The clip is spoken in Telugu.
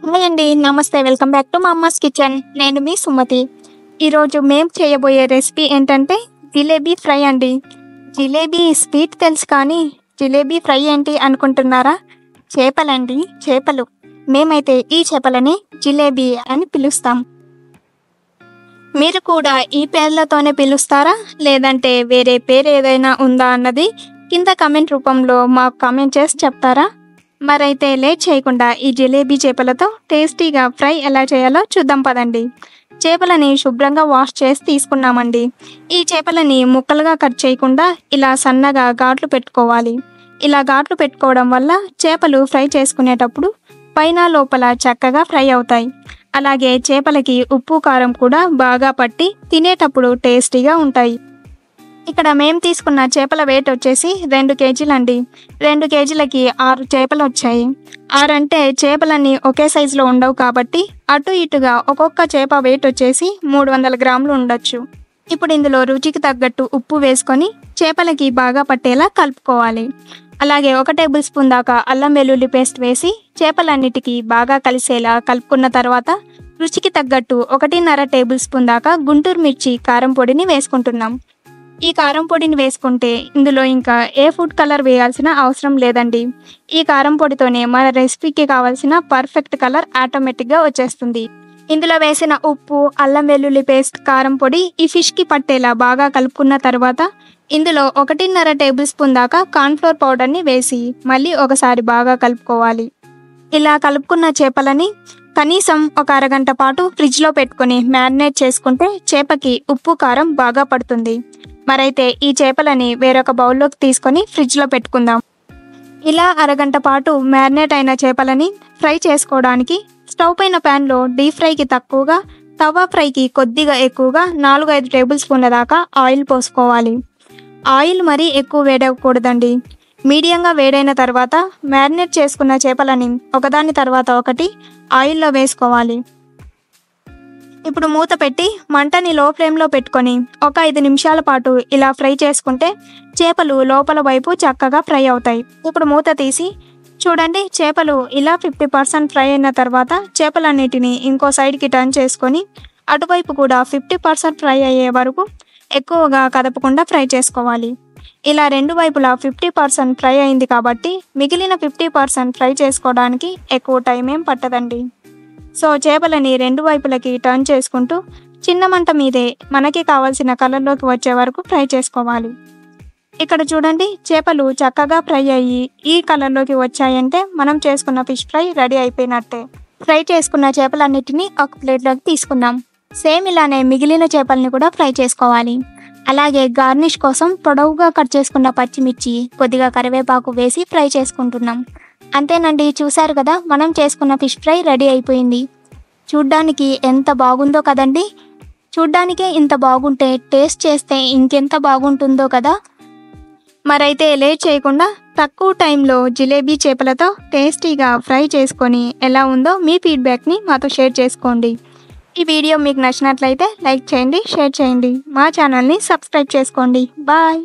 హాయ్ అండి. నమస్తే. వెల్కమ్ బ్యాక్ టు మా అమ్మాస్ కిచెన్. నేను మీ సుమతి. ఈరోజు మేము చేయబోయే రెసిపీ ఏంటంటే జిలేబీ ఫ్రై అండి. జిలేబీ స్వీట్ తెలుసు కానీ జిలేబీ ఫ్రై ఏంటి అనుకుంటున్నారా? చేపలండి, చేపలు. మేమైతే ఈ చేపలని జిలేబీ అని పిలుస్తాం. మీరు కూడా ఈ పేర్లతోనే పిలుస్తారా, లేదంటే వేరే పేరు ఏదైనా ఉందా అన్నది కింద కామెంట్ రూపంలో మాకు కామెంట్ చేసి చెప్తారా? మరైతే లేట్ చేయకుండా ఈ జిలేబీ చేపలతో టేస్టీగా ఫ్రై ఎలా చేయాలో చూద్దాం పదండి. చేపలని శుభ్రంగా వాష్ చేసి తీసుకున్నామండి. ఈ చేపలని ముక్కలుగా కట్ చేయకుండా ఇలా సన్నగా ఘాట్లు పెట్టుకోవాలి. ఇలా ఘాట్లు పెట్టుకోవడం వల్ల చేపలు ఫ్రై చేసుకునేటప్పుడు పైన లోపల చక్కగా ఫ్రై అవుతాయి. అలాగే చేపలకి ఉప్పు కారం కూడా బాగా పట్టి తినేటప్పుడు టేస్టీగా ఉంటాయి. ఇక్కడ మేము తీసుకున్న చేపల వెయిట్ వచ్చేసి 2 కేజీలు అండి. 2 కేజీలకి 6 చేపలు వచ్చాయి. 6 అంటే చేపలన్నీ ఒకే సైజులో ఉండవు కాబట్టి అటు ఇటుగా ఒక్కొక్క చేప వెయిట్ వచ్చేసి 300 గ్రాములు ఉండొచ్చు. ఇప్పుడు ఇందులో రుచికి తగ్గట్టు ఉప్పు వేసుకొని చేపలకి బాగా పట్టేలా కలుపుకోవాలి. అలాగే 1 టేబుల్ స్పూన్ దాకా అల్లం వెల్లుల్లి పేస్ట్ వేసి చేపలన్నిటికీ బాగా కలిసేలా కలుపుకున్న తర్వాత రుచికి తగ్గట్టు 1.5 టేబుల్ స్పూన్ దాకా గుంటూరు మిర్చి కారం పొడిని వేసుకుంటున్నాం. ఈ కారం పొడిని వేసుకుంటే ఇందులో ఇంకా ఏ ఫుడ్ కలర్ వేయాల్సిన అవసరం లేదండి. ఈ కారం పొడితోనే మన రెసిపీకి కావాల్సిన పర్ఫెక్ట్ కలర్ ఆటోమేటిక్గా వచ్చేస్తుంది. ఇందులో వేసిన ఉప్పు, అల్లం వెల్లుల్లి పేస్ట్, కారం పొడి ఈ ఫిష్కి పట్టేలా బాగా కలుపుకున్న తర్వాత ఇందులో 1.5 టేబుల్ స్పూన్ దాకా కార్న్ఫ్లోర్ పౌడర్ని వేసి మళ్ళీ ఒకసారి బాగా కలుపుకోవాలి. ఇలా కలుపుకున్న చేపలని కనీసం ఒక అరగంట పాటు ఫ్రిడ్జ్లో పెట్టుకొని మ్యారినేట్ చేసుకుంటే చేపకి ఉప్పు కారం బాగా పడుతుంది. మరైతే ఈ చేపలని వేరొక బౌల్లోకి తీసుకొని ఫ్రిడ్జ్లో పెట్టుకుందాం. ఇలా అరగంట పాటు మ్యారినేట్ అయిన చేపలని ఫ్రై చేసుకోవడానికి స్టవ్ పైన ప్యాన్లో డీప్ ఫ్రైకి తక్కువగా, తవా ఫ్రైకి కొద్దిగా ఎక్కువగా 4-5 టేబుల్ స్పూన్ల దాకా ఆయిల్ పోసుకోవాలి. ఆయిల్ మరీ ఎక్కువ వేడకూడదండి. మీడియంగా వేడైన తర్వాత మ్యారినేట్ చేసుకున్న చేపలని ఒకదాని తర్వాత ఒకటి ఆయిల్లో వేసుకోవాలి. ఇప్పుడు మూత పెట్టి మంటని లో ఫ్లేమ్లో పెట్టుకొని ఒక 5 నిమిషాల పాటు ఇలా ఫ్రై చేసుకుంటే చేపలు లోపల వైపు చక్కగా ఫ్రై అవుతాయి. ఇప్పుడు మూత తీసి చూడండి, చేపలు ఇలా 50% ఫ్రై అయిన తర్వాత చేపలన్నిటిని ఇంకో సైడ్కి టర్న్ చేసుకొని అటువైపు కూడా 50% ఫ్రై అయ్యే వరకు ఎక్కువగా కదపకుండా ఫ్రై చేసుకోవాలి. ఇలా రెండు వైపులా 50% ఫ్రై అయింది కాబట్టి మిగిలిన 50% ఫ్రై చేసుకోవడానికి ఎక్కువ టైం ఏం పట్టదండి. సో చేపలని రెండు వైపులకి టర్న్ చేసుకుంటూ చిన్న మంట మీదే మనకి కావాల్సిన కలర్లోకి వచ్చే వరకు ఫ్రై చేసుకోవాలి. ఇక్కడ చూడండి, చేపలు చక్కగా ఫ్రై అయ్యి ఈ కలర్లోకి వచ్చాయంటే మనం చేసుకున్న ఫిష్ ఫ్రై రెడీ అయిపోయినట్టే. ఫ్రై చేసుకున్న చేపలన్నిటిని ఒక ప్లేట్లోకి తీసుకున్నాం. సేమ్ ఇలానే మిగిలిన చేపలని కూడా ఫ్రై చేసుకోవాలి. అలాగే గార్నిష్ కోసం పొడవుగా కట్ చేసుకున్న పచ్చిమిర్చి, కొద్దిగా కరివేపాకు వేసి ఫ్రై చేసుకుంటున్నాం. అంతేనండి, చూసారు కదా, మనం చేసుకున్న ఫిష్ ఫ్రై రెడీ అయిపోయింది. చూడ్డానికి ఎంత బాగుందో కదండి. చూడ్డానికే ఇంత బాగుంటే టేస్ట్ చేస్తే ఇంకెంత బాగుంటుందో కదా. మరైతే లేట్ చేయకుండా తక్కువ టైంలో జిలేబీ చేపలతో టేస్టీగా ఫ్రై చేసుకొని ఎలా ఉందో మీ ఫీడ్బ్యాక్ని మాతో షేర్ చేసుకోండి. ఈ వీడియో మీకు నచ్చినట్లయితే లైక్ చేయండి, షేర్ చేయండి. మా ఛానల్ని సబ్స్క్రైబ్ చేసుకోండి. బాయ్.